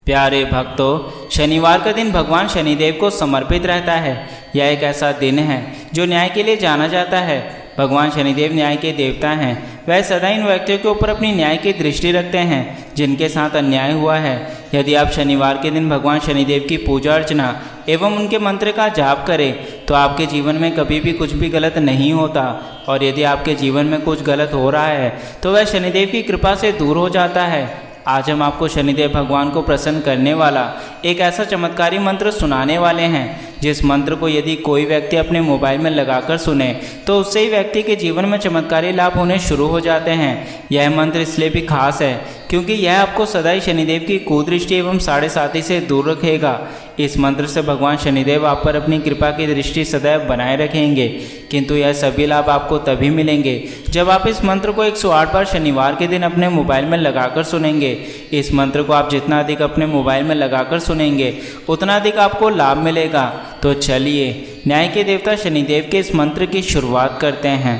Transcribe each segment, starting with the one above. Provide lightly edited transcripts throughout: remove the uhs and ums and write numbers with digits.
प्यारे भक्तों, शनिवार का दिन भगवान शनिदेव को समर्पित रहता है। यह एक ऐसा दिन है जो न्याय के लिए जाना जाता है। भगवान शनिदेव न्याय के देवता हैं। वह सदा इन व्यक्तियों के ऊपर अपनी न्याय की दृष्टि रखते हैं जिनके साथ अन्याय हुआ है। यदि आप शनिवार के दिन भगवान शनिदेव की पूजा अर्चना एवं उनके मंत्र का जाप करें तो आपके जीवन में कभी भी कुछ भी गलत नहीं होता, और यदि आपके जीवन में कुछ गलत हो रहा है तो वह शनिदेव की कृपा से दूर हो जाता है। आज हम आपको शनिदेव भगवान को प्रसन्न करने वाला एक ऐसा चमत्कारी मंत्र सुनाने वाले हैं, जिस मंत्र को यदि कोई व्यक्ति अपने मोबाइल में लगाकर सुने तो उससे ही व्यक्ति के जीवन में चमत्कारी लाभ होने शुरू हो जाते हैं। यह मंत्र इसलिए भी खास है क्योंकि यह आपको सदा ही शनिदेव की कुदृष्टि एवं साढ़े साथी से दूर रखेगा। इस मंत्र से भगवान शनिदेव आप पर अपनी कृपा की दृष्टि सदैव बनाए रखेंगे, किंतु यह सभी लाभ आपको तभी मिलेंगे जब आप इस मंत्र को 108 बार शनिवार के दिन अपने मोबाइल में लगाकर सुनेंगे। इस मंत्र को आप जितना अधिक अपने मोबाइल में लगाकर सुनेंगे उतना अधिक आपको लाभ मिलेगा। तो चलिए न्याय के देवता शनिदेव के इस मंत्र की शुरुआत करते हैं।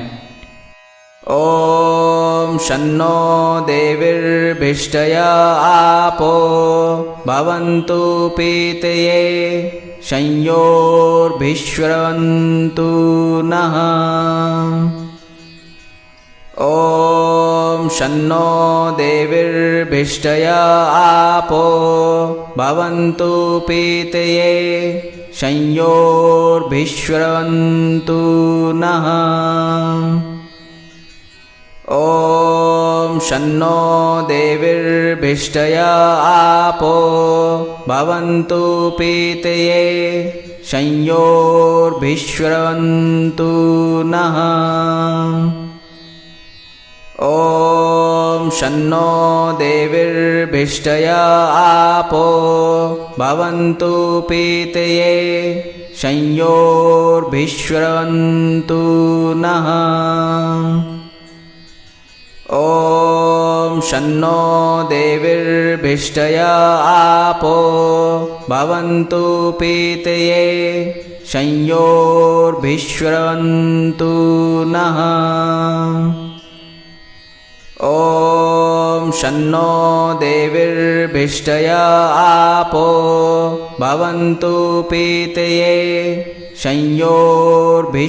ॐ शन्नो देवीर्भिष्टया आपो भवन्तु पीतये संयोर्भिश्वरन्तु नः। ॐ शन्नो देवीर्भिष्टया आपो भवन्तु पीतये संयोर्भिश्वरन्तु नः। ॐ शन्नो देवीर्भिष्टया आपो भवन्तु पीतये संयोर्भिश्वरन्तु नः। ॐ शन्नो देवीर्भिष्टया आपो भवन्तु पीतये संयोर्भिश्वरन्तु नः। ॐ शन्नो देवीर्भिष्टया आपो भवन्तु पीतये संयोर्भिश्वरन्तु नः। ॐ शन्नो देवीर्भिष्टया आपो भवन्तु पीतये संयोर्भिश्वरन्तु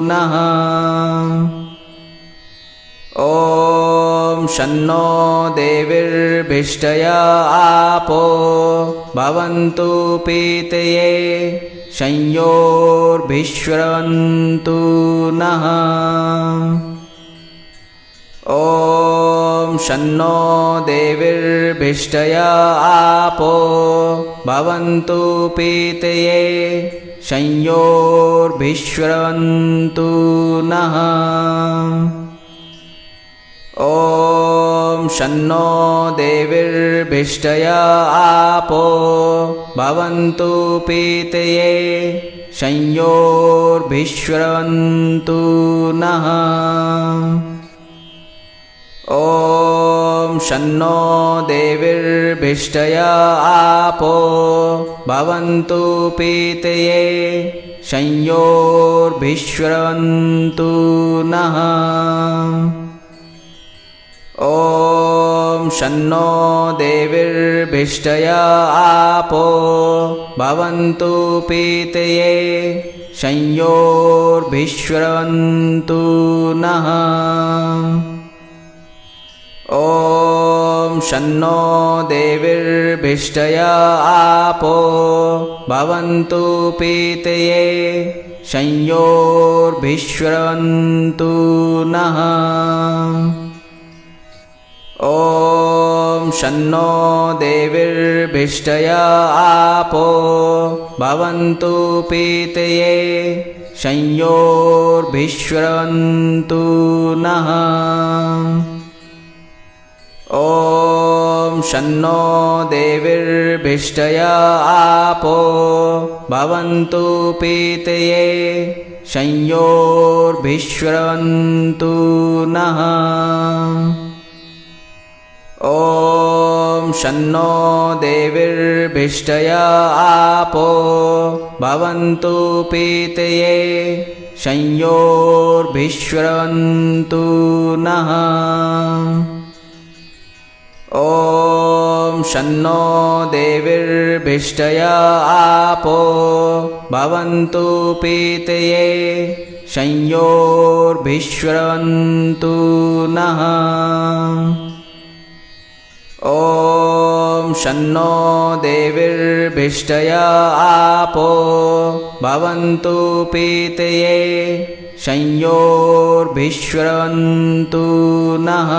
नः। ॐ शन्नो देवीर्भिष्टया आपो भवन्तु पीतये संयोर्भिश्वरन्तु नः। ॐ शन्नो देवीर्भिष्टया आपो भवन्तु पीतये संयोर्भिश्वरन्तु नः। ॐ शन्नो देवीर्भिष्टया आपो भवन्तु पीतये संयोर्भिश्वरन्तु नः। ॐ शन्नो देवीर्भिष्टया आपो भवन्तु पीतये संयोर्भिश्वरन्तु नः। ॐ शन्नो देवीर्भिष्टया आपो भवन्तु पीतये संयोर्भिश्वरन्तु नः। ॐ शन्नो देवीर्भिष्टया आपो भवन्तु पीतये संयोर्भिश्वरन्तु नः। ॐ शन्नो देवीर्भिष्टया आपो भवन्तु पीतये संयोर्भिश्वरन्तु नः। ॐ शन्नो देवीर्भिष्टया आपो भवन्तु पीतये संयोर्भिश्वरन्तु नः। ॐ शन्नो देवीर्भिष्टया आपो भवन्तु पीतये संयोर्भिश्वरन्तु नः। ॐ शन्नो देवीर्भिष्टया आपो भवन्तु पीतये संयोर्भिश्रवन्तु नः ॐ शन्नो देवीर्भिष्टया आपो भवन्तु पीतये संयोर्भिश्रवन्तु नः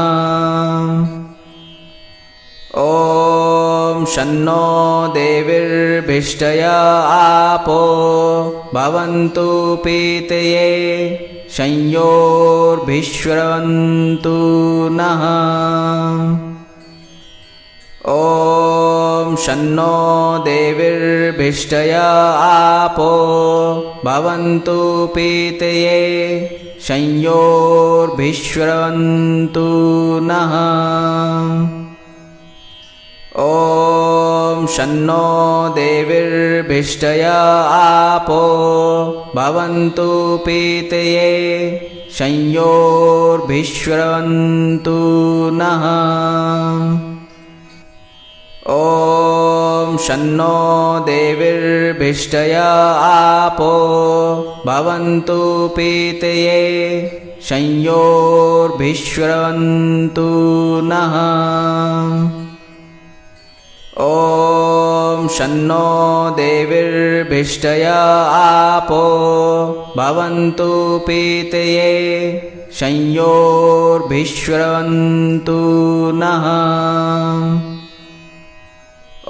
ॐ शन्नो देवीर्भिष्टया आपो भवन्तु पीतये संयोर्भिश्रवन्तु नः ॐ शन्नो देवीर्भिष्टया आपो भवन्तु पीतये संयोर्भिश्रवन्तु नः ॐ शन्नो देवीर्भिष्टया आपो भवन्तु पीतये संयोर्भिश्रवन्तु नः ॐ शन्नो देवीर्भिष्टया आपो भवन्तु पीतये संयोर्भिश्रवन्तु नः ॐ शन्नो देवीर्भिष्टया आपो भवन्तु पीतये संयोर्भिश्रवन्तु नः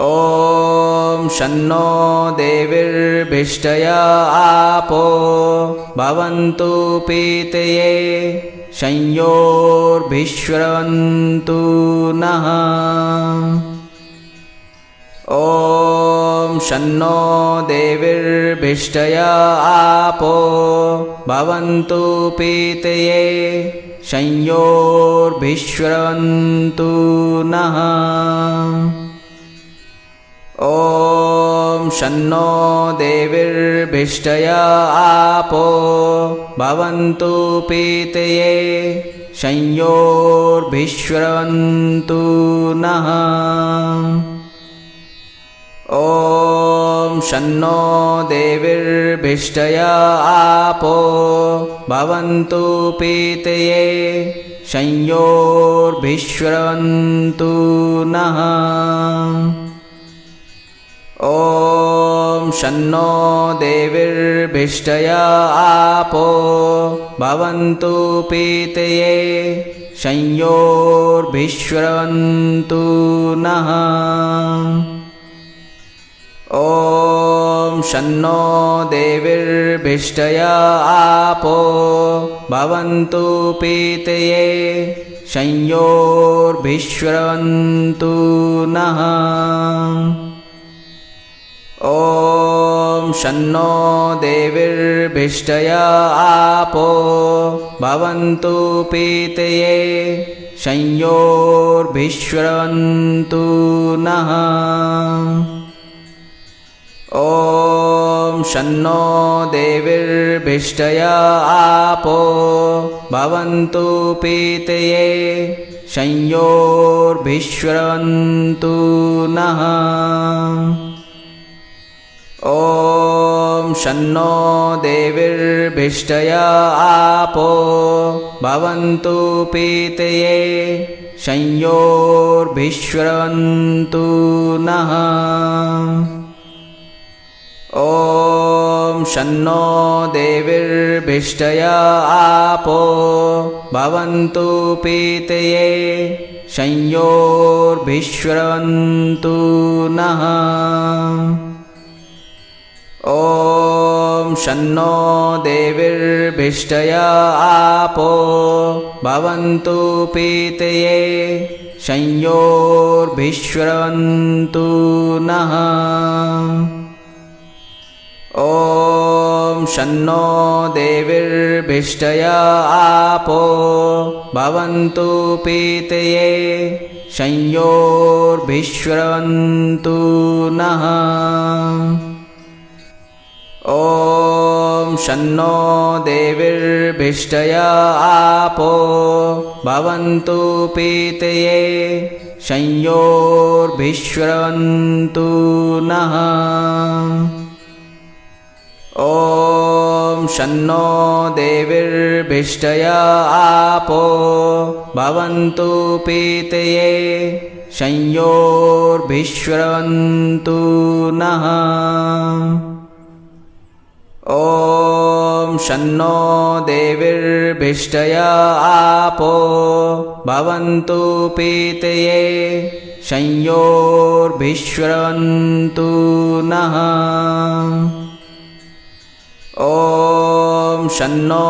ॐ शन्नो देवीर्भिष्टया आपो भवन्तु पीतये संयोर्भिश्रवन्तु नः ॐ शन्नो देवीर्भिष्टया आपो भवन्तु पीतये संयोर्भिश्रवन्तु नः ॐ शन्नो देवीर्भिष्टया आपो भवन्तु पीतये संयोर्भिश्रवन्तु नः ॐ शन्नो देवीर्भिष्टया आपो भवन्तु पीतये संयोर्भिश्रवन्तु नः ॐ शन्नो देवीर्भिष्टया आपो भवन्तु पीतये संयोर्भिश्रवन्तु नः ॐ शन्नो देवीर्भिष्टया आपो भवन्तु पीतये संयोर्भिश्रवन्तु नः ॐ शन्नो देवीर्भिष्टया आपो भवन्तु पीतये संयोर्भिश्रवन्तु नः ॐ शन्नो देवीर्भिष्टया आपो भवन्तु पीतये संयोर्भिश्रवन्तु नः ॐ शन्नो देवीर्भिष्टया आपो भवन्तु पीतये संयोर्भिश्रवन्तु नः ॐ शन्नो देवीर्भिष्टया आपो भवन्तु पीतये संयोर्भिश्रवन्तु नः ॐ शन्नो देवीर्भिष्टया आपो भवन्तु पीतये संयोर्भिश्रवन्तु नः ॐ शन्नो देवीर्भिष्टया आपो भवन्तु पीतये संयोर्भिश्रवन्तु नः ॐ शन्नो देवीर्भिष्टया आपो भवन्तु पीतये संयोर्भिश्रवन्तु नः ॐ शन्नो देवीर्भिष्टया आपो भवन्तु पीतये संयोर्भिश्रवन्तु नः ॐ शन्नो देवीर्भिष्टया आपो भवन्तु पीतये संयोर्भिश्रवन्तु नः ॐ शन्नो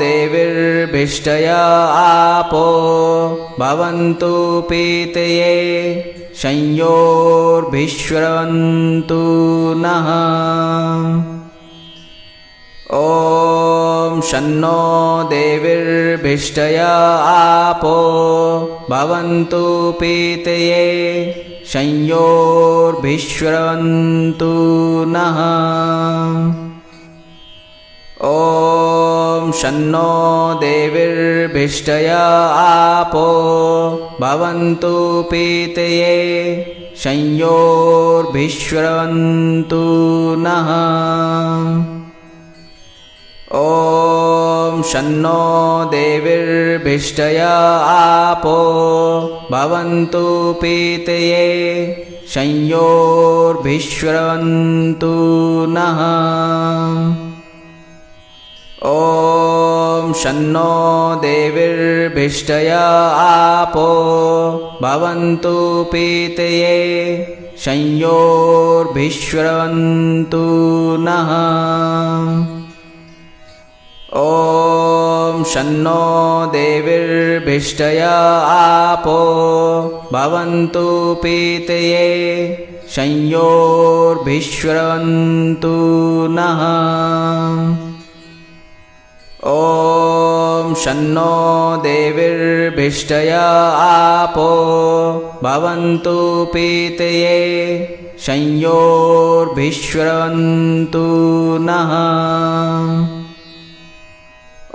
देवीर्भिष्टया आपो भवन्तु पीतये संयोर्भिश्रवन्तु नः ॐ शन्नो देवीर्भिष्टया आपो भवन्तु पीतये संयोर्भिश्रवन्तु नः ॐ शन्नो देवीर्भिष्टया आपो भवन्तु पीतये संयोर्भिश्रवन्तु नः ॐ शन्नो देवीर्भिष्टया आपो भवन्तु पीतये संयोर्भिश्रवन्तु नः ॐ शन्नो देवीर्भिष्टया आपो भवन्तु पीतये संयोर्भिश्रवन्तु नः ॐ शन्नो देवीर्भिष्टया आपो भवन्तु पीतये संयोर्भिश्रवन्तु नः ॐ शन्नो देवीर्भिष्टया आपो भवन्तु पीतये संयोर्भिश्रवन्तु नः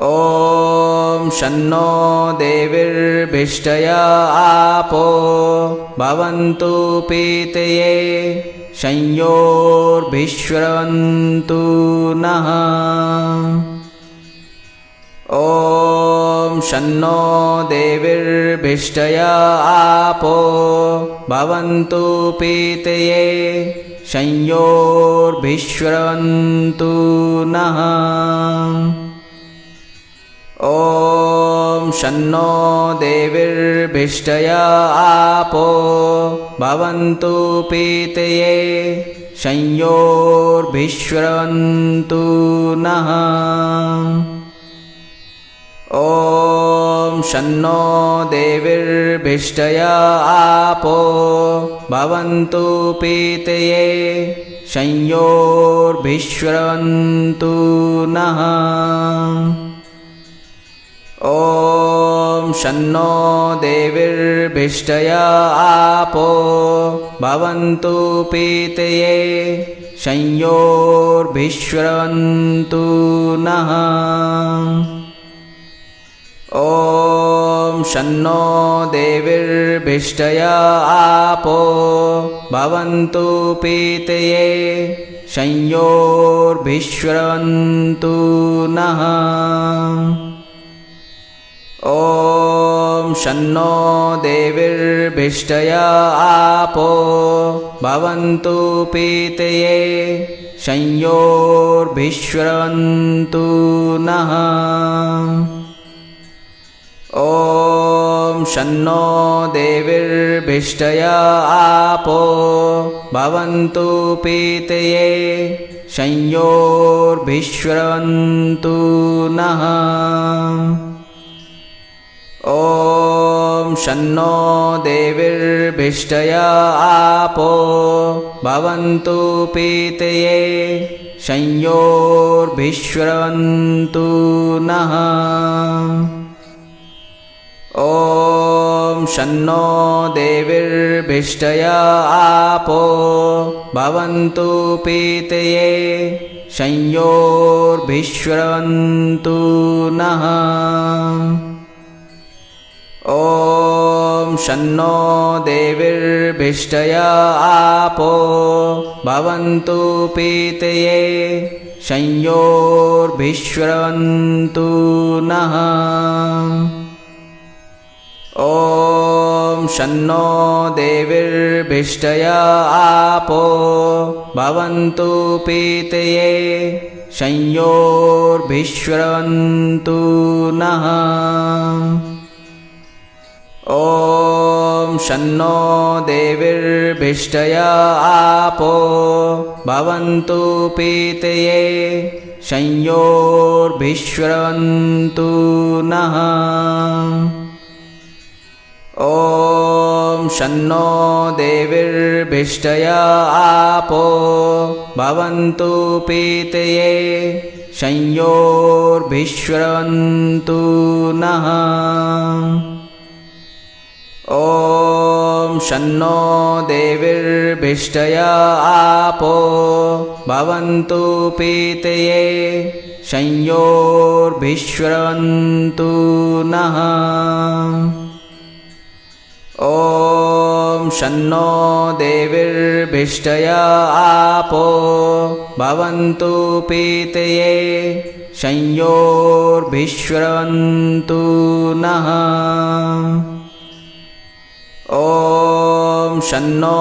ॐ शन्नो देवीर्भिष्टया आपो भवन्तु पीतये संयोर्भिश्रवन्तु नः ॐ शन्नो देवीर्भिष्टया आपो भवन्तु पीतये संयोर्भिश्रवन्तु नः ॐ शन्नो देवीर्भिष्टया आपो भवन्तु पीतये संयोर्भिश्रवन्तु नः ॐ शन्नो देवीर्भिष्टया आपो भवन्तु पीतये संयोर्भिश्रवन्तु नः ॐ शन्नो देवीर्भिष्टया आपो भवन्तु पीतये संयोर्भिश्रवन्तु नः ॐ शन्नो देवीर्भिष्टया आपो भवन्तु पीतये संयोर्भिश्रवन्तु नः ॐ शन्नो देवीर्भिष्टया आपो भवन्तु पीतये संयोर्भिश्रवन्तु नः ॐ शन्नो देवीर्भिष्टया आपो भवन्तु पीतये संयोर्भिश्रवन्तु नः ॐ शन्नो देवीर्भिष्टया आपो भवन्तु पीतये संयोर्भिश्रवन्तु नः ॐ शन्नो देवीर्भिष्टया आपो भवन्तु पीतये संयोर्भिश्रवन्तु नः ॐ शन्नो देवीर्भिष्टया आपो भवन्तु पीतये संयोर्भिश्रवन्तु नः ॐ शन्नो देवीर्भिष्टया आपो भवन्तु पीतये संयोर्भिश्रवन्तु नः ॐ शन्नो देवीर्भिष्टया आपो भवन्तु पीतये संयोर्भिश्रवन्तु नः ॐ शन्नो देवीर्भिष्टया आपो भवन्तु पीतये संयोर्भिश्रवन्तु नः ॐ शन्नो देवीर्भिष्टया आपो भवन्तु पीतये संयोर्भिश्रवन्तु नः ॐ शन्नो देवीर्भिष्टया आपो भवन्तु पीतये संयोर्भिश्रवन्तु नः ॐ शन्नो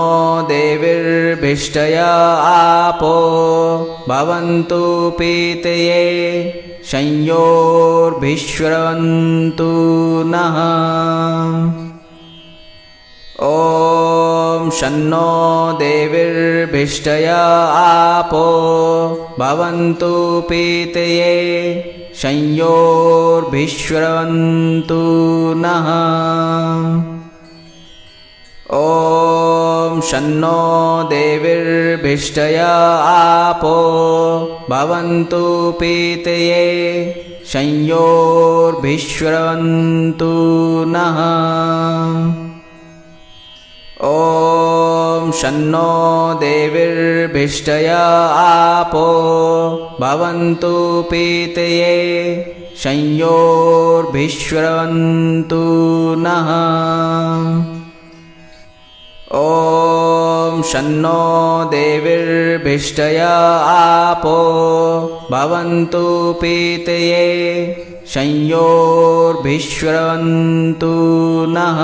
देवीर्भिष्टया आपो भवन्तु पीतये संयोर्भिश्रवन्तु नः ॐ शन्नो देवीर्भिष्टया आपो भवन्तु पीतये संयोर्भिश्रवन्तु नः ॐ शन्नो देवीर्भिष्टया आपो भवन्तु पीतये संयोर्भिश्रवन्तु नः ॐ शन्नो देवीर्भिष्टया आपो भवन्तु पीतये संयोर्भिश्रवन्तु नः ॐ शन्नो देवीर्भिष्टया आपो भवन्तु पीतये संयोर्भिश्रवन्तु नः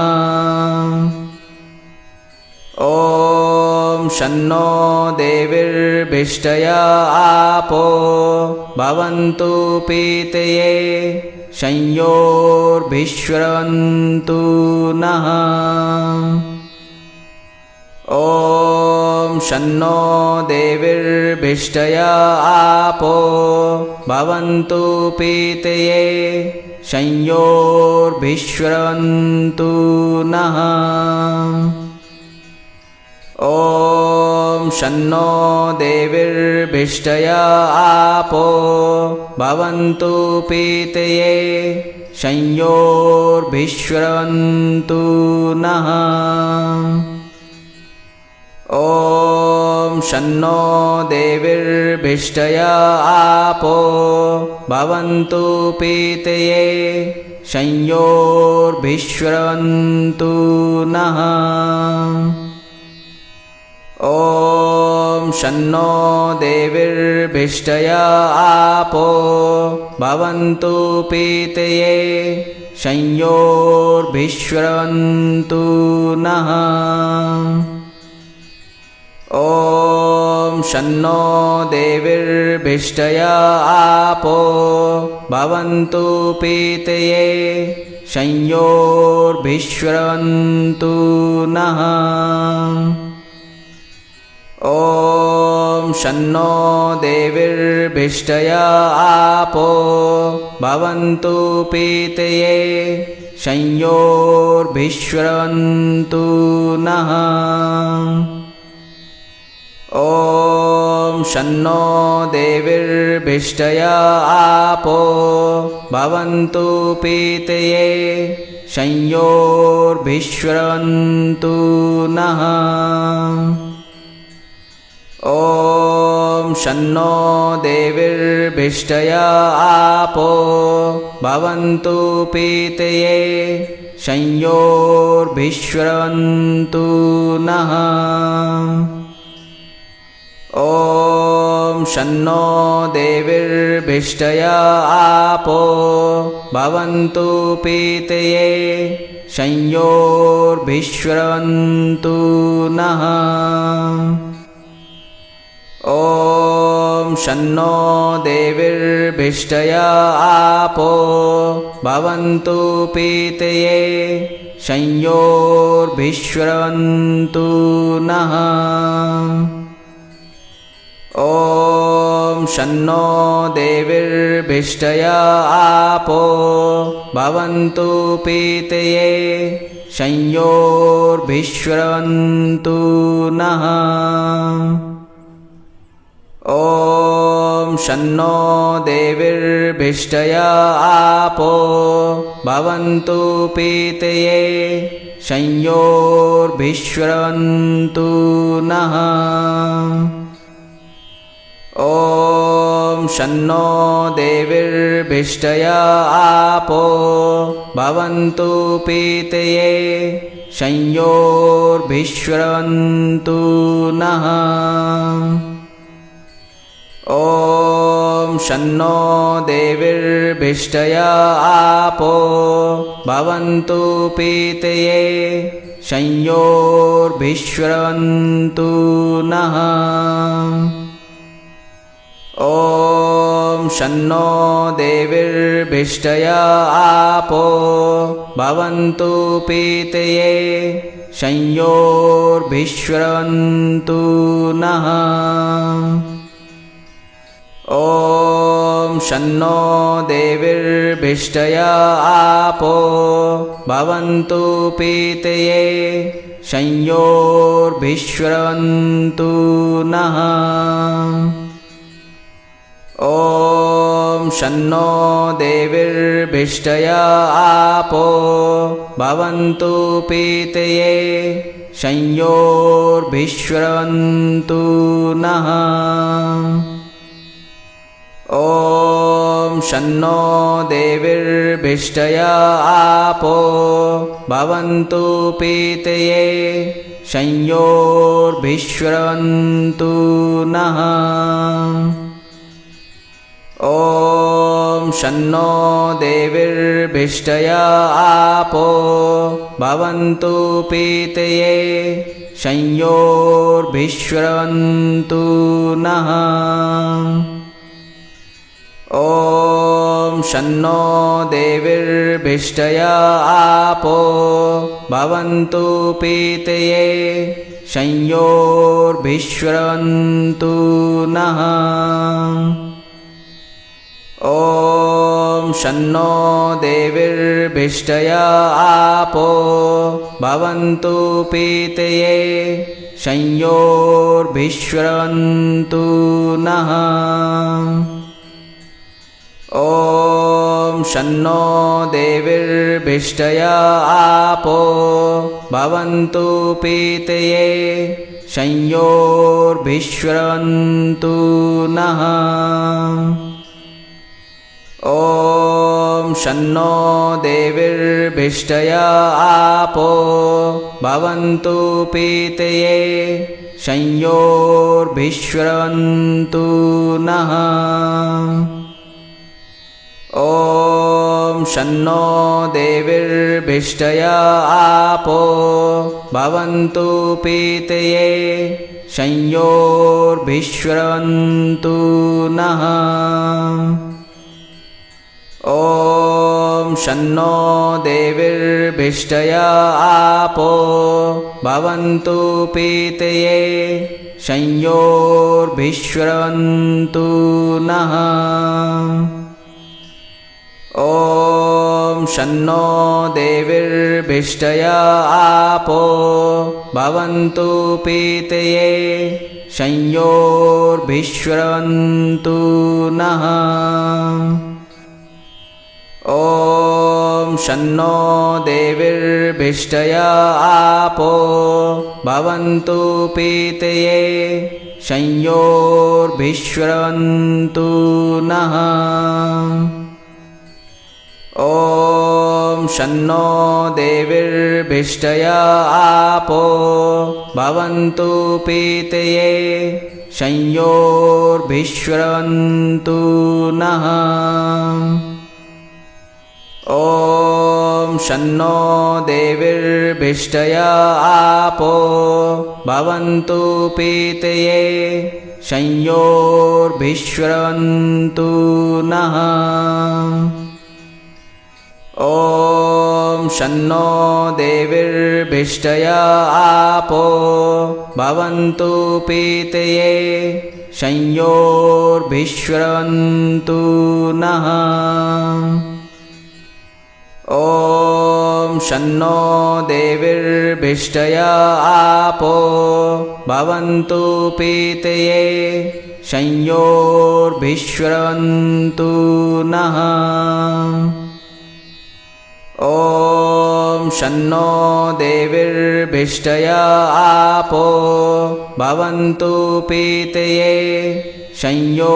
ॐ शन्नो देवीर्भिष्टया आपो भवन्तु पीतये संयोर्भिश्रवन्तु नः ॐ शन्नो देवीर्भिष्टया आपो भवन्तु पीतये संयोर्भिश्रवन्तु नः ॐ शन्नो देवीर्भिष्टया आपो भवन्तु पीतये संयोर्भिश्रवन्तु नः ॐ शन्नो देवीर्भिष्टया आपो भवन्तु पीतये संयोर्भिश्रवन्तु नः ॐ शन्नो देवीर्भिष्टया आपो भवन्तु पीतये संयोर्भिश्रवन्तु नः ॐ शन्नो देवीर्भिष्टया आपो भवन्तु पीतये संयोर्भिश्रवन्तु नः ॐ शन्नो देवीर्भिष्टया आपो भवन्तु पीतये संयोर्भिश्रवन्तु नः ॐ शन्नो देवीर्भिष्टया आपो भवन्तु पीतये संयोर्भिश्रवन्तु नः। ॐ शन्नो देवीर्भिष्टय आपो भवन्तु पीतये संयोर्भिश्रवन्तु नः। ॐ शन्नो देवीर्भिष्टय आपो भवन्तु पीतये संयोर्भिश्रवन्तु नः। ॐ शन्नो देवीर्भिष्टय आपो भवन्तु पीतये संयोर्भिश्रवन्तु नः। ॐ शन्नो देवीर्भिष्टय आपो भवन्तु पीतये संयोर्भिश्रवन्तु नः। ॐ शन्नो देवीर्भिष्टय आपो भवन्तु पीतये संयोर्भिश्रवन्तु नः। ॐ शन्नो देवीर्भिष्टय आपो भवन्तु पीतये संयोर्भिश्रवन्तु नः। ॐ शन्नो देवीर्भिष्टय आपो भवन्तु पीतये संयोर्भिश्रवन्तु नः। ॐ शन्नो देवीर्भिष्टय आपो भवन्तु पीतये संयोर्भिश्रवन्तु नः। ॐ शन्नो देवीर्भिष्टय आपो भवन्तु पीतये संयोर्भिश्रवन्तु नः। ॐ शन्नो देवीर्भिष्टय आपो भवन्तु पीतये संयोर्भिश्रवन्तु नः। ॐ शन्नो देवीर्भिष्टय आपो भवन्तु पीतये संयोर्भिश्रवन्तु नः। ॐ शन्नो देवीर्भिष्टय आपो भवन्तु पीतये संयोर्भिश्रवन्तु नः। ॐ शन्नो देवीर्भिष्टय आपो भवन्तु पीतये संयोर्भिश्रवन्तु नः। ॐ शन्नो देवीर्भिष्टय आपो भवन्तु पीतये संयोर्भिश्रवन्तु नः। ॐ शन्नो देवीर्भिष्टय आपो भवन्तु पीतये संयोर्भिश्रवन्तु नः। ॐ शन्नो देवीर्भिष्टय आपो भवन्तु पीतये संयोर्भिश्रवन्तु नः। ॐ शन्नो देवीर्भिष्टय आपो भवन्तु पीतये संयोर्भिश्रवन्तु नः। ॐ शन्नो देवीर्भिष्टय आपो भवन्तु पीतये संयोर्भिश्रवन्तु नः। ॐ शन्नो देवीर्भिष्टय आपो भवन्तु पीतये संयोर्भिश्रवन्तु नः। ॐ शन्नो देवीर्भिष्टया आपो भवन्तु पीतये संयोर्भिश्रवन्तु नः ॐ शन्नो देवीर्भिष्टया आपो भवन्तु पीतये संयोर्भिश्रवन्तु नः ॐ शन्नो देवीर्भिष्टया आपो भवन्तु पीतये संयोर्भिश्रवन्तु नः ॐ शन्नो देवीर्भिष्टया आपो भवन्तु पीतये संयोर्भिश्रवन्तु नः ॐ शन्नो देवीर्भिष्टया आपो भवन्तु पीतये संयोर्भिश्रवन्तु नः ॐ शन्नो देवीर्भिष्टया आपो भवन्तु पीतये संयोर्भिश्रवन्तु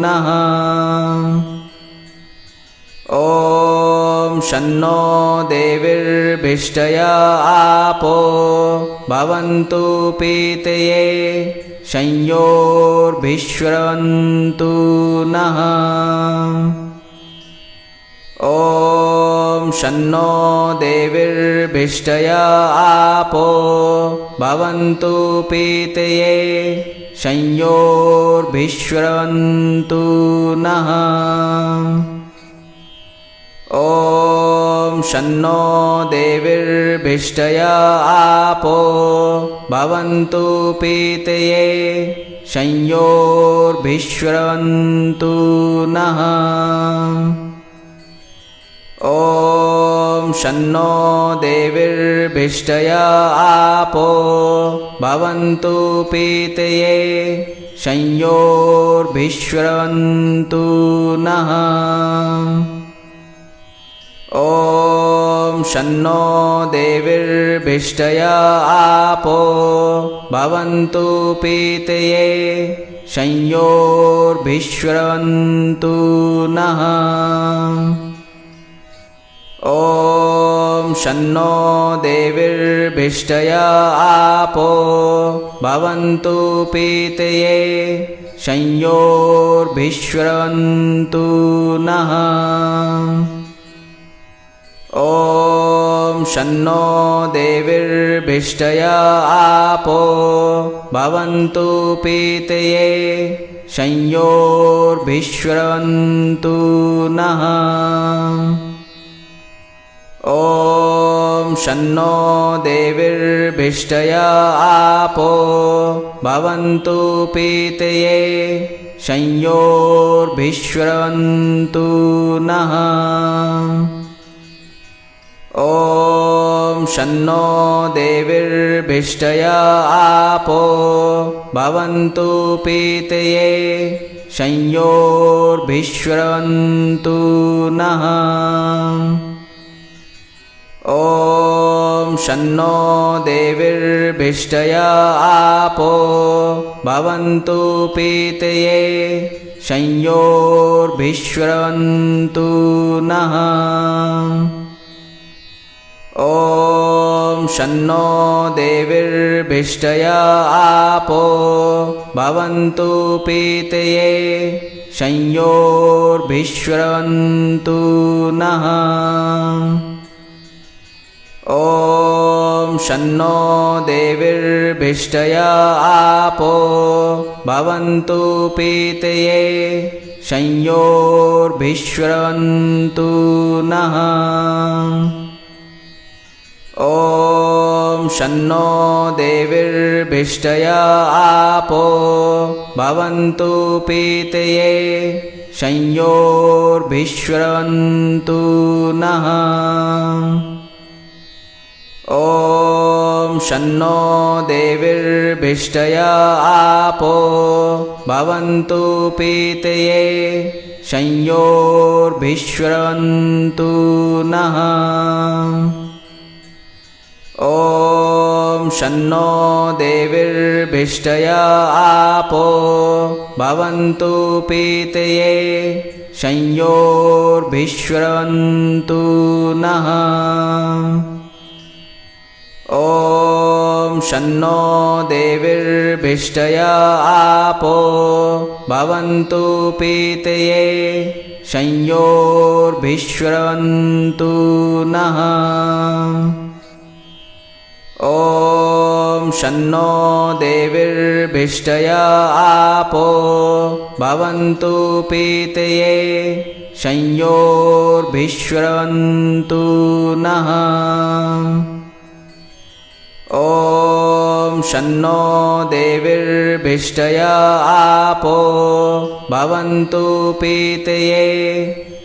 नः ॐ शन्नो देवीर्भिष्टया आपो भवन्तु पीतये संयोर्भिश्रवन्तु नः ॐ शन्नो देवीर्भिष्टया आपो भवन्तु पीतये संयोर्भिश्रवन्तु नः ॐ शन्नो देवीर्भिष्टया आपो भवन्तु पीतये संयोर्भिश्रवन्तु नः ॐ शन्नो देवीर्भिष्टया आपो भवन्तु पीतये संयोर्भिश्रवन्तु नः ॐ शन्नो देवीर्भिष्टया आपो भवन्तु पीतये संयोर्भिश्रवन्तु नः ॐ शन्नो देवीर्भिष्टया आपो भवन्तु पीतये संयोर्भिश्रवन्तु नः ॐ शन्नो देवीर्भिष्टया आपो भवन्तु पीतये संयोर्भिश्रवन्तु नः ॐ शन्नो देवीर्भिष्टया आपो भवन्तु पीतये संयोर्भिश्रवन्तु नः ॐ शन्नो देवीर्भिष्टया आपो भवन्तु पीतये संयोर्भिश्रवन्तु नः ॐ शन्नो देवीर्भिष्टया आपो भवन्तु पीतये संयोर्भिश्रवन्तु नः ॐ शन्नो देवीर्भिष्टया आपो भवन्तु पीतये संयोर्भिश्रवन्तु नः ॐ शन्नो देवीर्भिष्टया आपो भवन्तु पीतये संयोर्भिश्रवन्तु नः ॐ शन्नो देवीर्भिष्टया आपो भवन्तु पीतये संयोर्भिश्रवन्तु नः ॐ शन्नो देवीर्भिष्टया आपो भवन्तु पीतये संयोर्भिश्रवन्तु नः। ॐ शन्नो देवीर्भिष्टया आपो भवन्तु पीतये संयोर्भिश्रवन्तु नः। ॐ शन्नो देवीर्भिष्टया आपो भवन्तु पीतये संयोर्भिश्रवन्तु नः। ॐ शन्नो देवीर्भिष्टया आपो भवन्तु पीतये संयोर्भिश्रवन्तु नः। ॐ शन्नो देवीर्भिष्टया आपो भवन्तु पीतये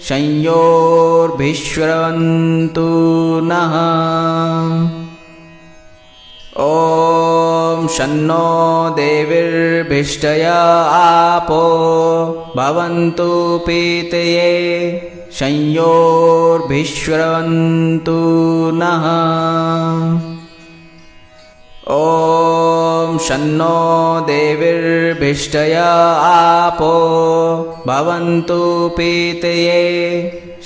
संयोर्भिश्रवन्तु नः। ॐ शन्नो देवीर्भिष्टया आपो भवन्तु पीतये संयोर्भिश्रवन्तु नः। ॐ शन्नो देवीर्भिष्टया आपो भवन्तु पीतये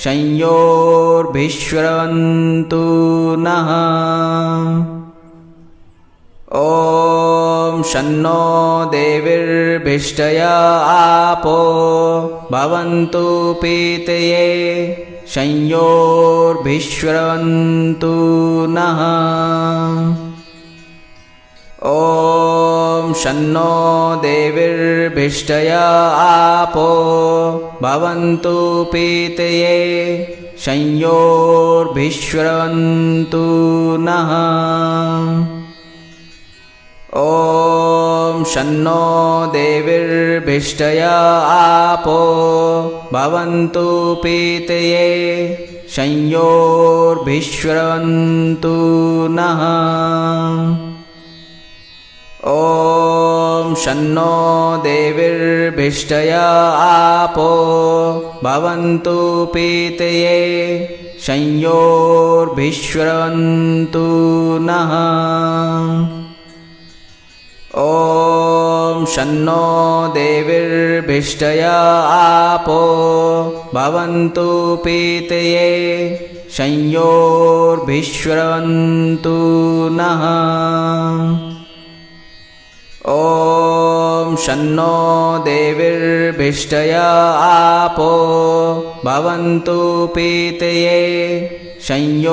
संयोर्भिश्रवन्तु नः। ॐ शन्नो देवीर्भिष्टया आपो भवन्तु पीतये संयोर्भिश्रवन्तु नः। ॐ शन्नो देवीर्भिष्टया आपो भवन्तु पीतये संयोर्भिश्रवन्तु नः। ॐ शन्नो देवीर्भिष्टया आपो भवन्तु पीतये संयोर्भिश्रवन्तु नः। ॐ शन्नो देवीर्भिष्टया आपो भवन्तु पीतये संयोर्भिश्रवन्तु नः। ॐ शन्नो देवीर्भिष्टया आपो भवन्तु पीतये संयोर्भिश्रवन्तु नः। ॐ शन्नो देवीर्भिष्टया आपो भवन्तु पीतये संयोर्भिश्रवन्तु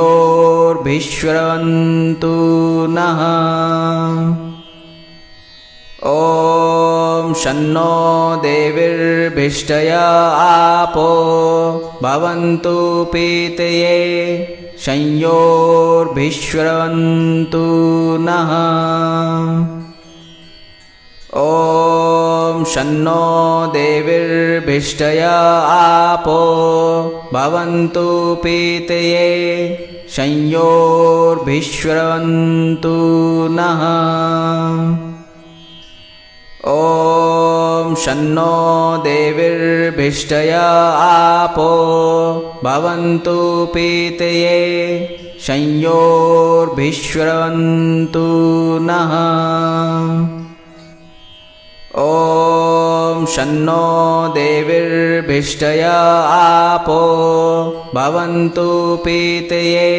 नः। ॐ शन्नो देवीर्भिष्टया आपो भवन्तु पीतये संयोर्भिश्रवन्तु नः। ॐ शन्नो देवीर्भिष्टया आपो भवन्तु पीतये संयोर्भिश्रवन्तु नः। ॐ शन्नो देवीर्भिष्टया आपो भवन्तु पीतये संयोर्भिश्रवन्तु नः। ॐ शन्नो देवीर्भिष्टया आपो भवन्तु पीतये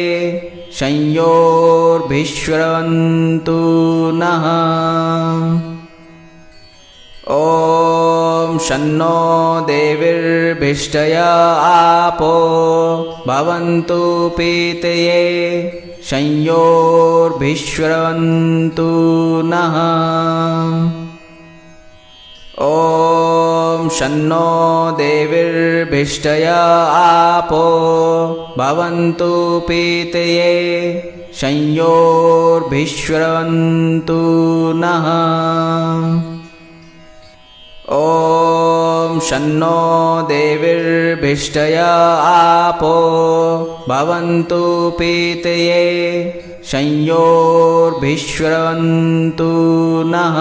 संयोर्भिश्रवन्तु नः। ॐ शन्नो देवीर्भिष्टया आपो भवन्तु पीतये संयोर्भिश्रवन्तु नः। ॐ शन्नो देवीर्भिष्टया आपो भवन्तु पीतये संयोर्भिश्रवन्तु नः। ॐ शन्नो देवीर्भिष्टया आपो भवन्तु पीतये संयोर्भिश्रवन्तु नः।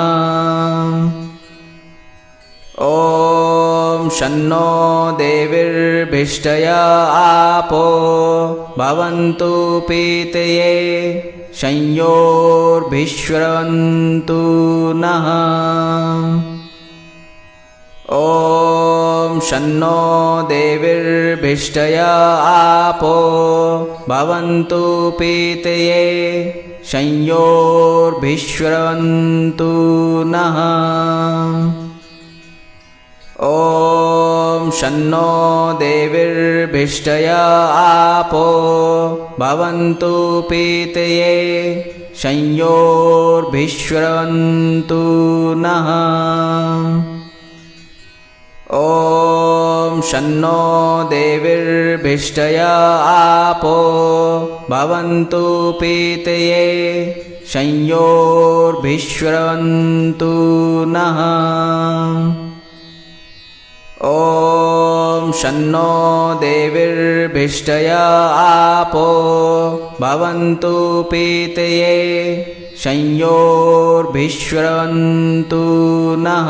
ॐ शन्नो देवीर्भिष्टया आपो भवन्तु पीतये संयोर्भिश्रवन्तु नः ॐ शन्नो देवीर्भिष्टया आपो भवन्तु पीतये संयोर्भिश्रवन्तु नः ॐ शन्नो देवीर्भिष्टया आपो भवन्तु पीतये संयोर्भिश्रवन्तु नः ॐ शन्नो देवीर्भिष्टया आपो भवन्तु पीतये संयोर्भिश्रवन्तु नः ॐ शन्नो देवीर्भिष्टया आपो भवन्तु पीतये संयोर्भिश्रवन्तु नः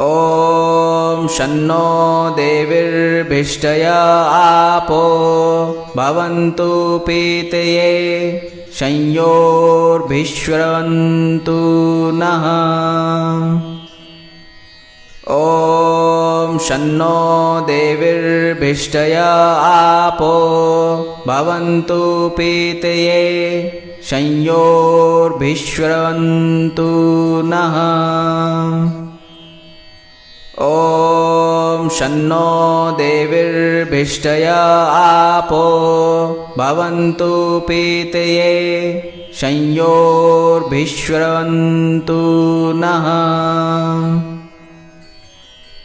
ॐ शन्नो देवीर्भिष्टया आपो भवन्तु पीतये संयोर्भिश्रवन्तु नः ॐ शन्नो देवीर्भिष्टया आपो भवन्तु पीतये संयोर्भिश्रवन्तु नः ॐ शन्नो देवीर्भिष्टया आपो भवन्तु पीतये संयोर्भिश्रवन्तु नः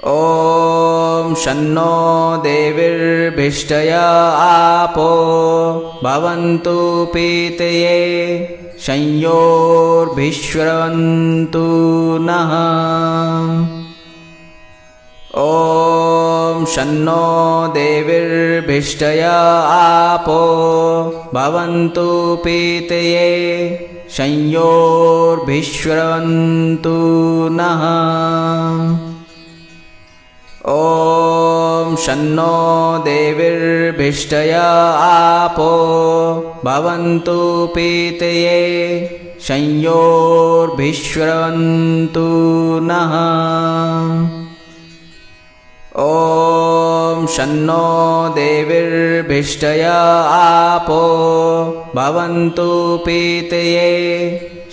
ॐ शन्नो देवीर्भिष्टया आपो भवन्तु पीतये संयोर्भिश्रवन्तु नः ॐ शन्नो देवीर्भिष्टया आपो भवन्तु पीतये संयोर्भिश्रवन्तु नः ॐ शन्नो देवीर्भिष्टया आपो भवन्तु पीतये संयोर्भिश्रवन्तु नः ॐ शन्नो देवीर्भिष्टया आपो भवन्तु पीतये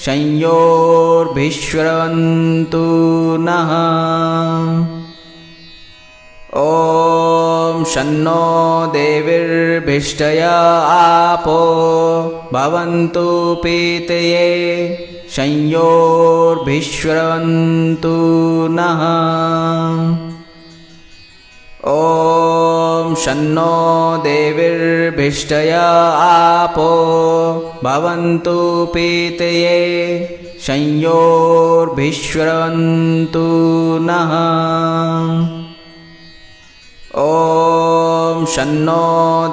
संयोर्भिश्रवन्तु नः ॐ शन्नो देवीर्भिष्टया आपो भवन्तु पीतये संयोर्भिश्रवन्तु नः ॐ शन्नो देवीर्भिष्टया आपो भवन्तु पीतये संयोर्भिश्रवन्तु नः ॐ शन्नो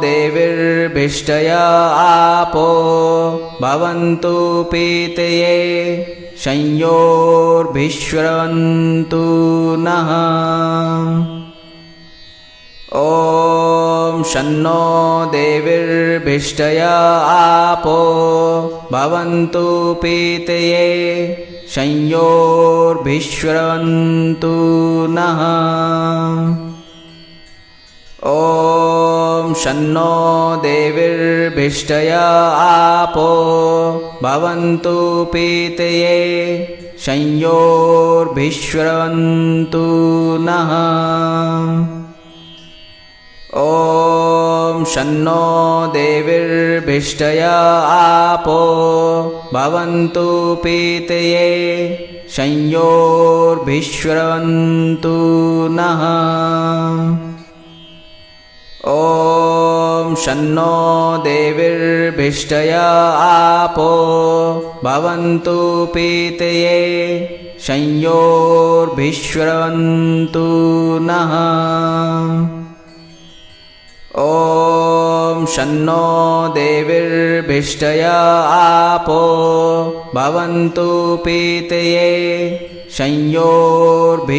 देवीर्भिष्टया आपो भवन्तु पीतये संयोर्भिश्रवन्तु नः ॐ शन्नो देवीर्भिष्टया आपो भवन्तु पीतये संयोर्भिश्रवन्तु नः ॐ शन्नो देवीर्भिष्टया आपो भवन्तु पीतये संयोर्भिश्रवन्तु नः ॐ शन्नो देवीर्भिष्टया आपो भवन्तु पीतये संयोर्भिश्रवन्तु नः ॐ शन्नो देवीर्भिष्टया आपो भवन्तु पीतये संयोर्भिश्रवन्तु नः ॐ शन्नो देवीर्भिष्टया आपो भवन्तु पीतये संयोर्भिश्रवन्तु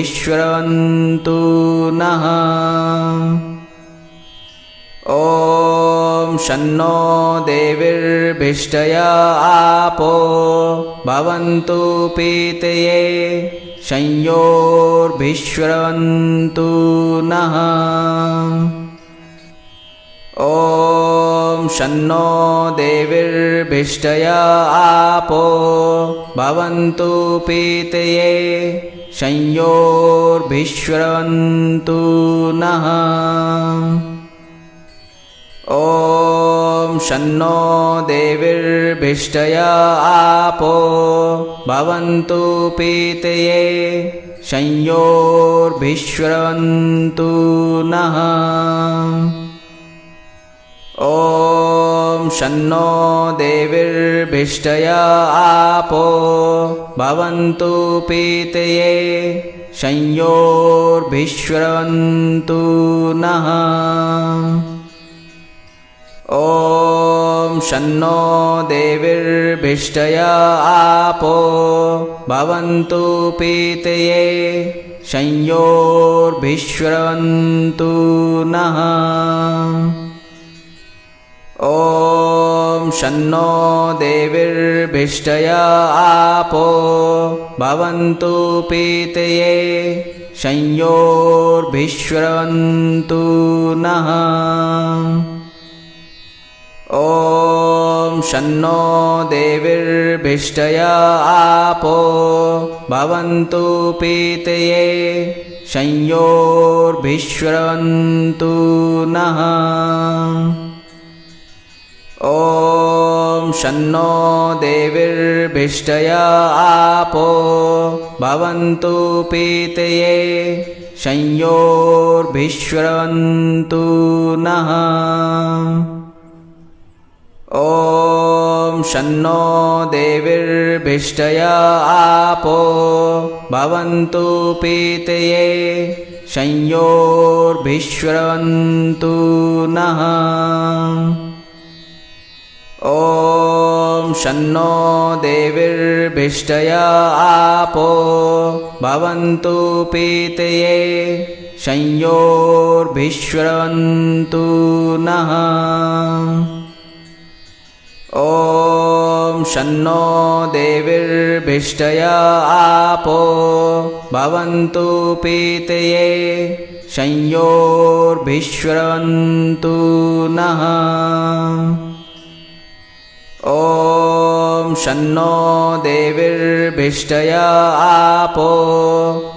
नः। ॐ शन्नो देवीर्भिष्टया आपो भवन्तु पीतये संयोर्भिश्रवन्तु नः। ॐ शन्नो देवीर्भिष्टया आपो भवन्तु पीतये संयोर्भिश्रवन्तु नः। ॐ शन्नो देवीर्भिष्टया आपो भवन्तु पीतये संयोर्भिश्रवन्तु नः। ॐ शन्नो देवीर्भिष्टया आपो भवन्तु पीतये संयोर्भिश्रवन्तु नः। ॐ शन्नो देवीर्भिष्टया आपो भवन्तु पीतये संयोर्भिश्रवन्तु नः। ॐ शन्नो देवीर्भिष्टया आपो भवन्तु पीतये संयोर्भिश्रवन्तु नः। ॐ शन्नो देवीर्भिष्टया आपो भवन्तु पीतये संयोर्भिश्रवन्तु नः। ॐ शन्नो देवीर्भिष्टया आपो भवन्तु पीतये संयोर्भिश्रवन्तु नः। ॐ शन्नो देवीर्भिष्टया आपो भवन्तु पीतये संयोर्भिश्रवन्तु नः। ॐ शन्नो देवीर्भिष्टया आपो भवन्तु पीतये संयोर्भिश्रवन्तु नः। ॐ शन्नो देवीर्भिष्टया आपो भवन्तु पीतये संयोर्भिश्रवन्तु नः। ॐ शन्नो देवीर्भिष्टया आपो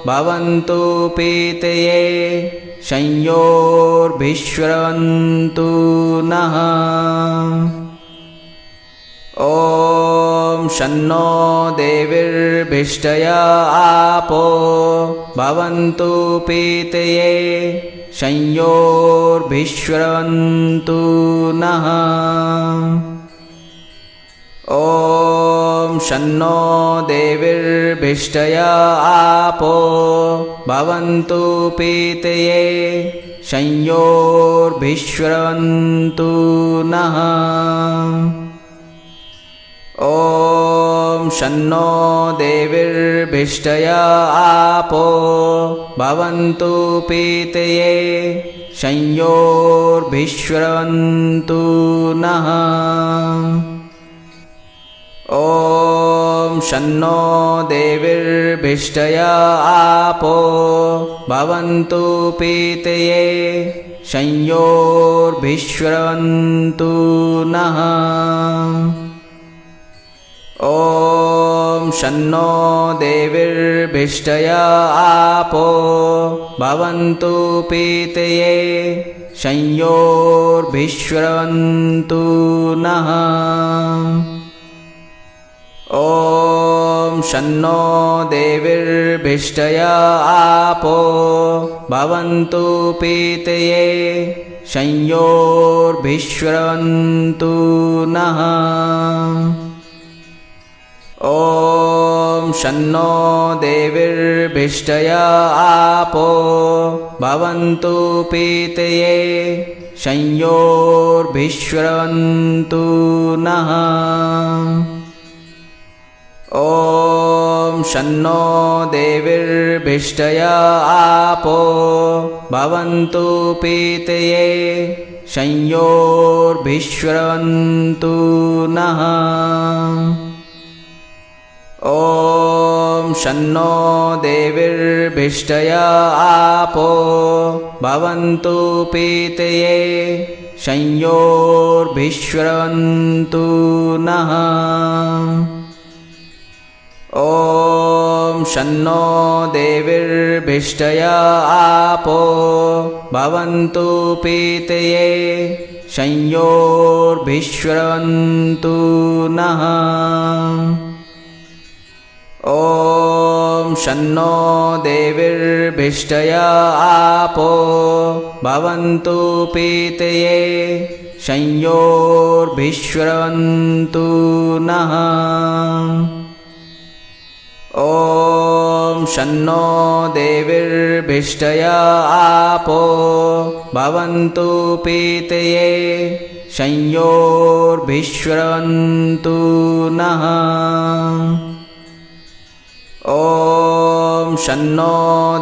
भवन्तु पीतये संयोर्भिश्रवन्तु नः। ॐ शन्नो देवीर्भिष्टया आपो भवन्तु पीतये संयोर्भिश्रवन्तु नः। ॐ शन्नो देवीर्भिष्टया आपो भवन्तु पीतये संयोर्भिश्रवन्तु नः। ॐ शन्नो देवीर्भिष्टया आपो भवन्तु पीतये संयोर्भिश्रवन्तु नः। ॐ शन्नो देवीर्भिष्टया आपो भवन्तु पीतये संयोर्भिश्रवन्तु नः। ॐ शन्नो देवीर्भिष्टया आपो भवन्तु पीतये संयोर्भिश्रवन्तु नः। ॐ शन्नो देवीर्भिष्टया आपो भवन्तु पीतये संयोर्भिश्रवन्तु नः। ॐ शन्नो देवीर्भिष्टया आपो भवन्तु पीतये संयोर्भिश्रवन्तु नः। ॐ शन्नो देवीर्भिष्टया आपो भवन्तु पीतये संयोर्भिश्रवन्तु नः ॐ शन्नो देवीर्भिष्टया आपो भवन्तु पीतये संयोर्भिश्रवन्तु नः ॐ शन्नो देवीर्भिष्टया आपो भवन्तु पीतये संयोर्भिश्रवन्तु नः ॐ शन्नो देवीर्भिष्टया आपो भवन्तु पीतये संयोर्भिश्रवन्तु नः ॐ शन्नो देवीर्भिष्टया आपो भवन्तु पीतये संयोर्भिश्रवन्तु नः ॐ शन्नो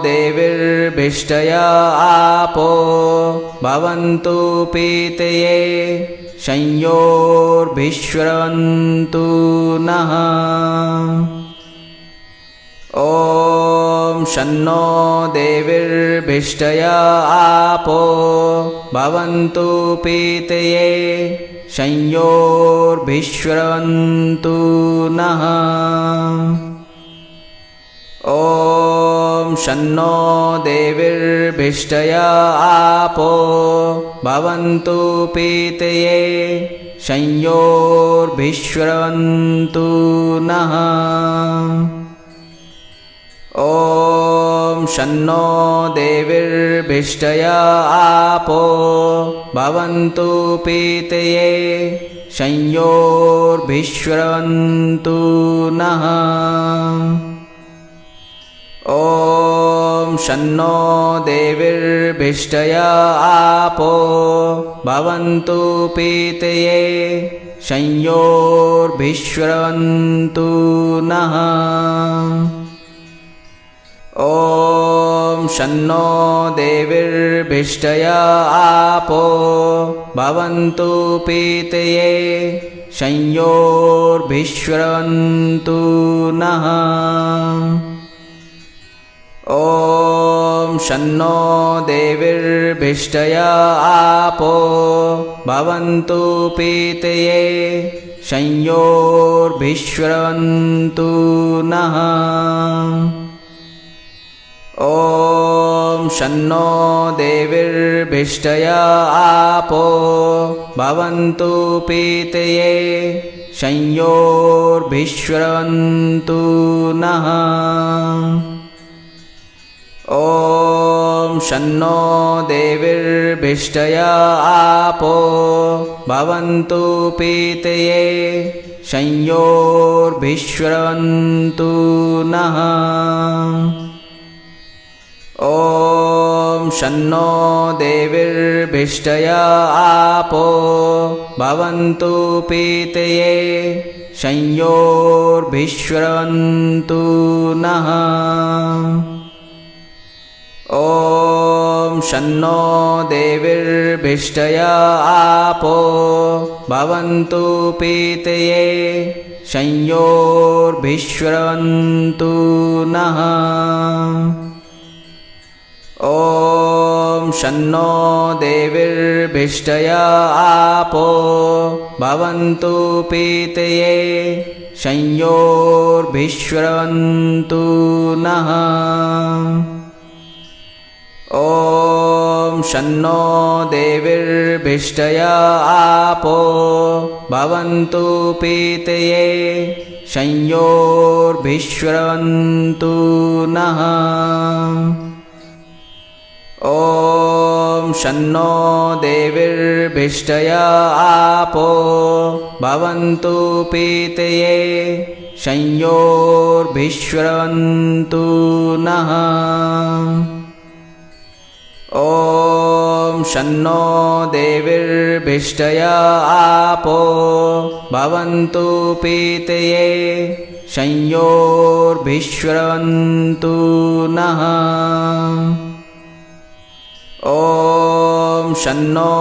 देवीर्भिष्टया आपो भवन्तु पीतये संयोर्भिश्रवन्तु नः ॐ शन्नो देवीर्भिष्टया आपो भवन्तु पीतये संयोर्भिश्रवन्तु नः ॐ शन्नो देवीर्भिष्टया आपो भवन्तु पीतये संयोर्भिश्रवन्तु नः ॐ शन्नो देवीर्भिष्टया आपो भवन्तु पीतये संयोर्भिश्रवन्तु नः ॐ शन्नो देवीर्भिष्टया आपो भवन्तु पीतये संयोर्भिश्रवन्तु नः ॐ शन्नो देवीर्भिष्टया आपो भवन्तु पीतये संयोर्भिश्रवन्तु नः ॐ शन्नो देवीर्भिष्टया आपो भवन्तु पीतये संयोर्भिश्रवन्तु नः ॐ शन्नो देवीर्भिष्टया आपो भवन्तु पीतये संयोर्भिश्रवन्तु नः ॐ शन्नो देवीर्भिष्टया आपो भवन्तु पीतये संयोर्भिश्रवन्तु नः ॐ शन्नो देवीर्भिष्टया आपो भवन्तु पीतये संयोर्भिश्रवन्तु नः ॐ शन्नो देवीर्भिष्टया आपो भवन्तु पीतये संयोर्भिश्रवन्तु नः ॐ शन्नो देवीर्भिष्टया आपो भवन्तु पीतये संयोर्भिश्रवन्तु नः ॐ शन्नो देवीर्भिष्टया आपो भवन्तु पीतये संयोर्भिश्रवन्तु नः ॐ शन्नो देवीर्भिष्टया आपो भवन्तु पीतये संयोर्भिश्रवन्तु नः ॐ शन्नो देवीर्भिष्टया आपो भवन्तु पीतये संयोर्भिश्रवन्तु नः ॐ शन्नो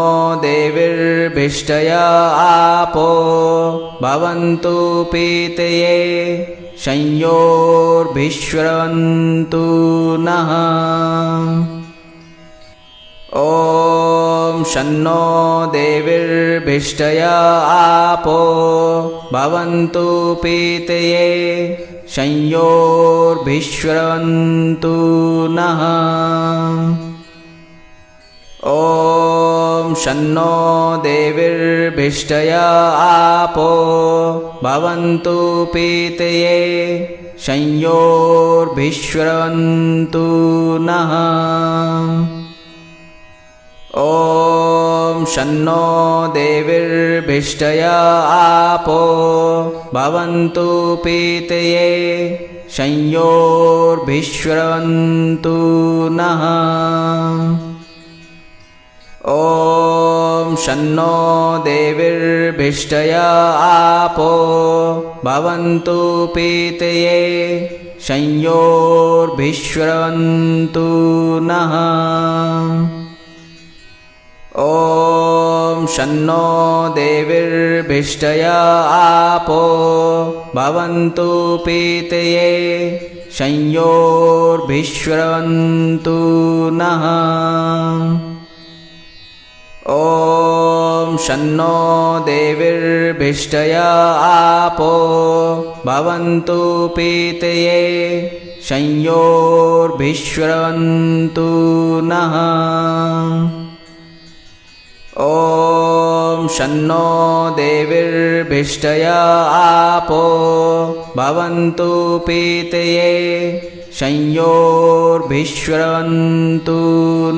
देवीर्भिष्टया आपो भवन्तु पीतये संयोर्भिश्रवन्तु नः ॐ शन्नो देवीर्भिष्टया आपो भवन्तु पीतये संयोर्भिश्रवन्तु नः ॐ शन्नो देवीर्भिष्टया आपो भवन्तु पीतये संयोर्भिश्रवन्तु नः ॐ शन्नो देवीर्भिष्टया आपो भवन्तु पीतये संयोर्भिश्रवन्तु नः ॐ शन्नो देवीर्भिष्टया आपो भवन्तु पीतये संयोर्भिश्रवन्तु नः ॐ शन्नो देवीर्भिष्टया आपो भवन्तु पीतये संयोर्भिश्रवन्तु नः ॐ शन्नो देवीर्भिष्टया आपो भवन्तु पीतये संयोर्भिश्रवन्तु नः ॐ शन्नो देवीर्भिष्टया आपो भवन्तु पीतये संयोर्भिश्रवन्तु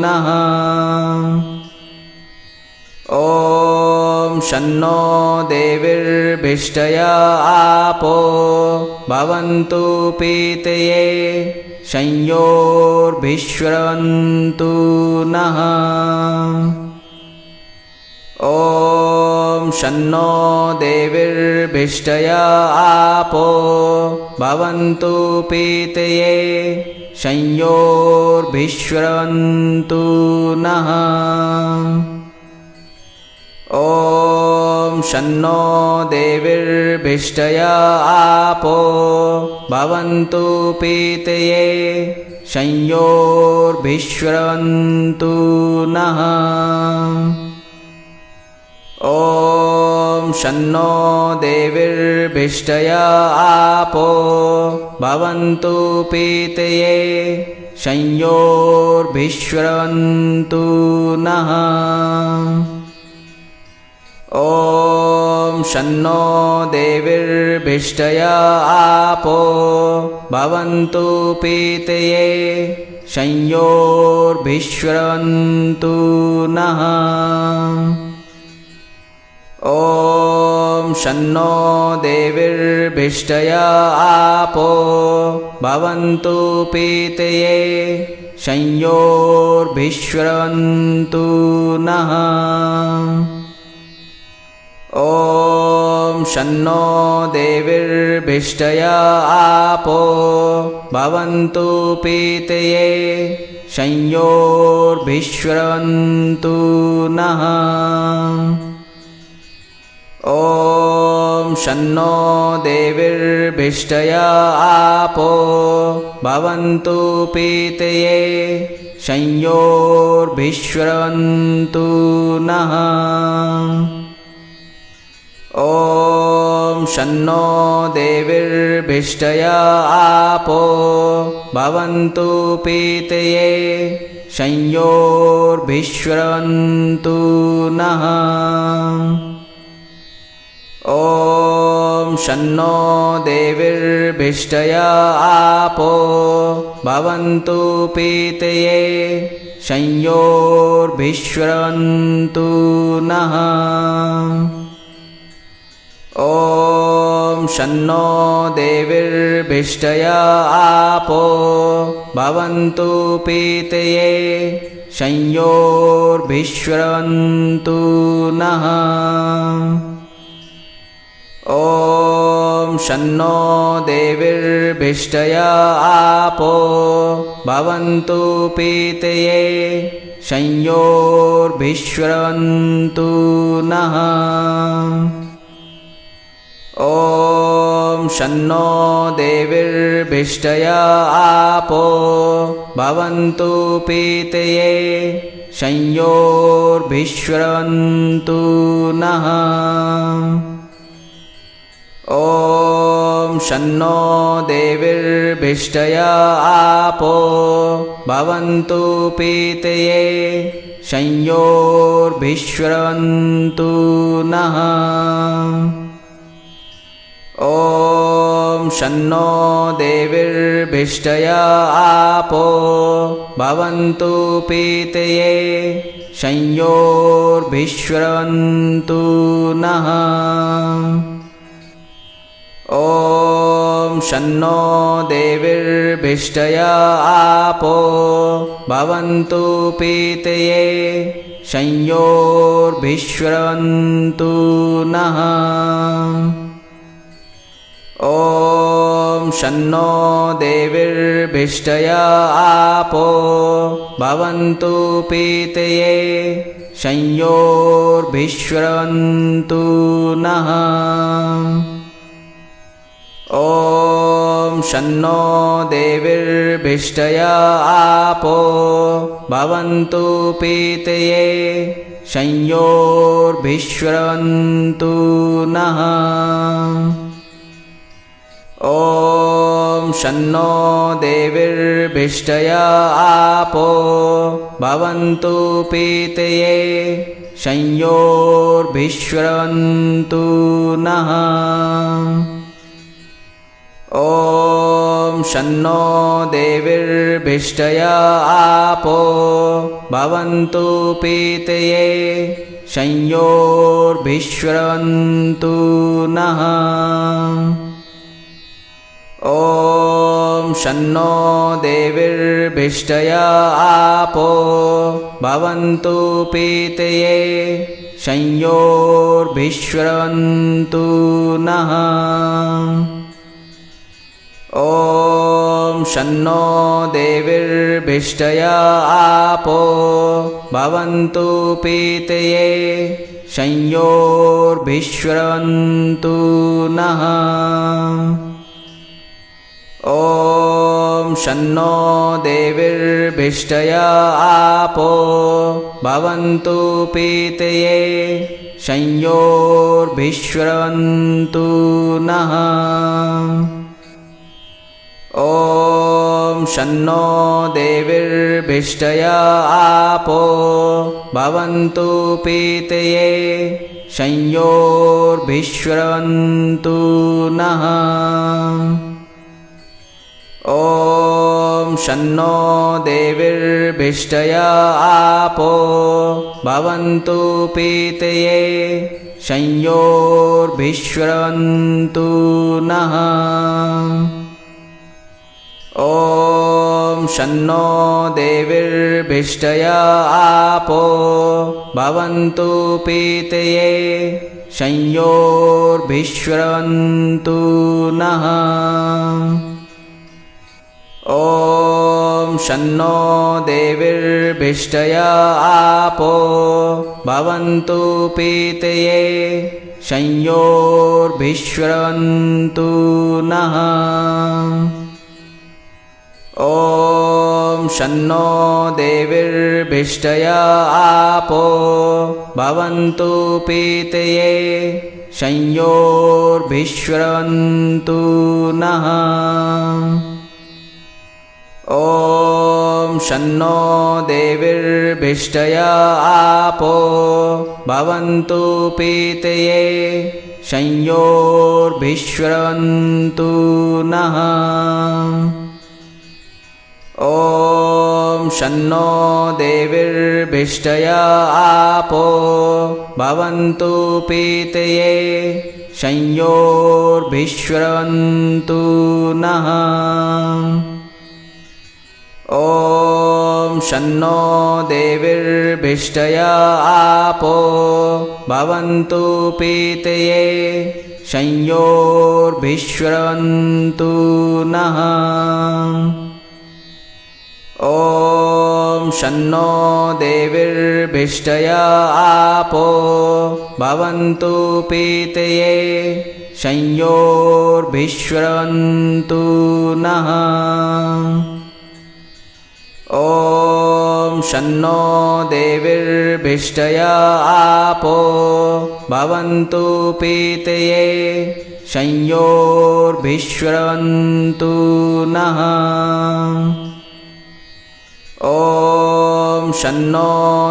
नः ॐ शन्नो देवीर्भिष्टया आपो भवन्तु पीतये संयोर्भिश्रवन्तु नः ॐ शन्नो देवीर्भिष्टया आपो भवन्तु पीतये संयोर्भिश्रवन्तु नः ॐ शन्नो देवीर्भिष्टया आपो भवन्तु पीतये संयोर्भिश्रवन्तु नः ॐ शन्नो देवीर्भिष्टया आपो भवन्तु पीतये संयोर्भिश्रवन्तु नः ॐ शन्नो देवीर्भिष्टया आपो भवन्तु पीतये संयोर्भिश्रवन्तु नः ॐ शन्नो देवीर्भिष्टया आपो भवन्तु पीतये संयोर्भिश्रवन्तु नः ॐ शन्नो देवीर्भिष्टया आपो भवन्तु पीतये संयोर्भिश्रवन्तु नः ॐ शन्नो देवीर्भिष्टया आपो भवन्तु पीतये संयोर्भिश्रवन्तु नः ॐ शन्नो देवीर्भिष्टया आपो भवन्तु पीतये संयोर्भिश्रवन्तु नः ॐ शन्नो देवीर्भिष्टया आपो भवन्तु पीतये संयोर्भिश्रवन्तु नः ॐ शन्नो देवीर्भिष्टया आपो भवन्तु पीतये संयोर्भिश्रवन्तु नः। ॐ शन्नो देवीर्भिष्टया आपो भवन्तु पीतये संयोर्भिश्रवन्तु नः। ॐ शन्नो देवीर्भिष्टया आपो भवन्तु पीतये संयोर्भिश्रवन्तु नः। ॐ शन्नो देवीर्भिष्टया आपो भवन्तु पीतये संयोर्भिश्रवन्तु नः। ॐ शन्नो देवीर्भिष्टया आपो भवन्तु पीतये संयोर्भिश्रवन्तु नः। ॐ शन्नो देवीर्भिष्टया आपो भवन्तु पीतये संयोर्भिश्रवन्तु नः। ॐ शन्नो देवीर्भिष्टया आपो भवन्तु पीतये संयोर्भिश्रवन्तु नः। ॐ शन्नो देवीर्भिष्टया आपो भवन्तु पीतये संयोर्भिश्रवन्तु नः। ॐ शन्नो देवीर्भिष्टया आपो भवन्तु पीतये संयोर्भिश्रवन्तु नः। ॐ शन्नो देवीर्भिष्टया आपो भवन्तु पीतये संयोर्भिश्रवन्तु नः। ॐ शन्नो देवीर्भिष्टया आपो भवन्तु पीतये संयोर्भिश्रवन्तु नः। ॐ शन्नो देवीर्भिष्टया आपो भवन्तु पीतये संयोर्भिश्रवन्तु नः। ॐ शन्नो देवीर्भिष्टया आपो भवन्तु पीतये संयोर्भिश्रवन्तु नः। ॐ शन्नो देवीर्भिष्टया आपो भवन्तु पीतये संयोर्भिश्रवन्तु नः। ॐ शन्नो देवीर्भिष्टया आपो भवन्तु पीतये संयोर्भिश्रवन्तु नः। ॐ शन्नो देवीर्भिष्टया आपो भवन्तु पीतये संयोर्भिश्रवन्तु नः। ॐ शन्नो देवीर्भिष्टया आपो भवन्तु पीतये संयोर्भिश्रवन्तु नः। ॐ शन्नो देवीर्भिष्टया आपो भवन्तु पीतये संयोर्भिश्रवन्तु नः। ॐ शन्नो देवीर्भिष्टया आपो भवन्तु पीतये संयोर्भिश्रवन्तु नः। ॐ शन्नो देवीर्भिष्टया आपो भवन्तु पीतये संयोर्भिश्रवन्तु नः। ॐ शन्नो देवीर्भिष्टया आपो भवन्तु पीतये संयोर्भिश्रवन्तु नः ॐ शन्नो देवीर्भिष्टया आपो भवन्तु पीतये संयोर्भिश्रवन्तु नः ॐ शन्नो देवीर्भिष्टया आपो भवन्तु पीतये संयोर्भिश्रवन्तु नः ॐ शन्नो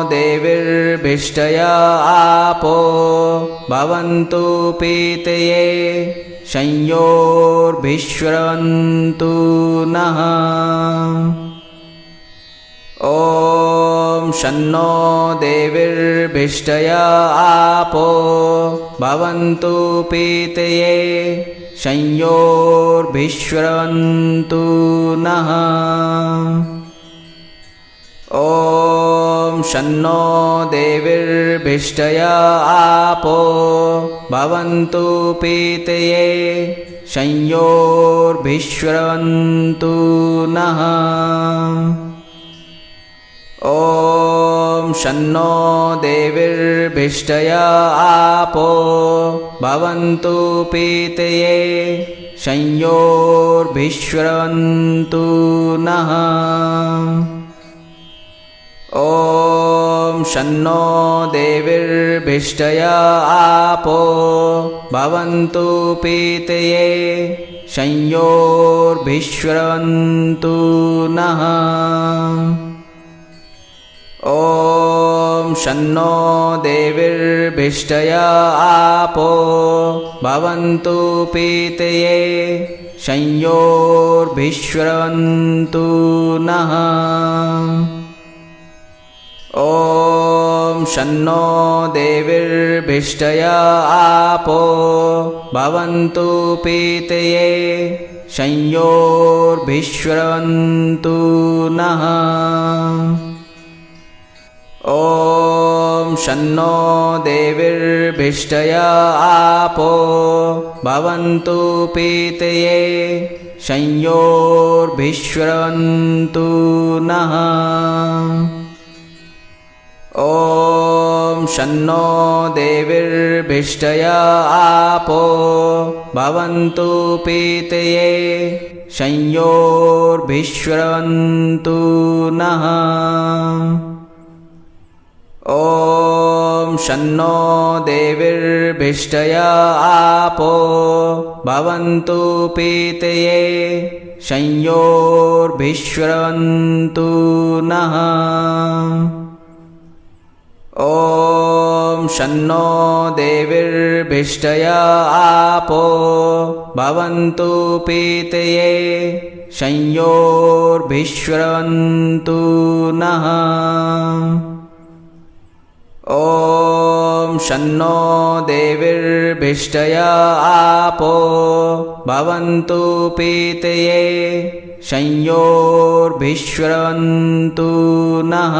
देवीर्भिष्टया आपो भवन्तु पीतये संयोर्भिश्रवन्तु नः ॐ शन्नो देवीर्भिष्टया आपो भवन्तु पीतये संयोर्भिश्रवन्तु नः ॐ शन्नो देवीर्भिष्टया आपो भवन्तु पीतये संयोर्भिश्रवन्तु नः ॐ शन्नो देवीर्भिष्टया आपो भवन्तु पीतये संयोर्भिश्रवन्तु नः ॐ शन्नो देवीर्भिष्टया आपो भवन्तु पीतये संयोर्भिश्रवन्तु नः ॐ शन्नो देवीर्भिष्टया आपो भवन्तु पीतये संयोर्भिश्रवन्तु नः ॐ शन्नो देवीर्भिष्टया आपो भवन्तु पीतये संयोर्भिश्रवन्तु नः ॐ शन्नो देवीर्भिष्टया आपो भवन्तु पीतये संयोर्भिश्रवन्तु नः ॐ शन्नो देवीर्भिष्टया आपो भवन्तु पीतये संयोर्भिश्रवन्तु नः ॐ शन्नो देवीर्भिष्टया आपो भवन्तु पीतये संयोर्भिश्रवन्तु नः ॐ शन्नो देवीर्भिष्टया आपो भवन्तु पीतये संयोर्भिश्रवन्तु नः ॐ शन्नो देवीर्भिष्टया आपो भवन्तु पीतये संयोर्भिश्रवन्तु नः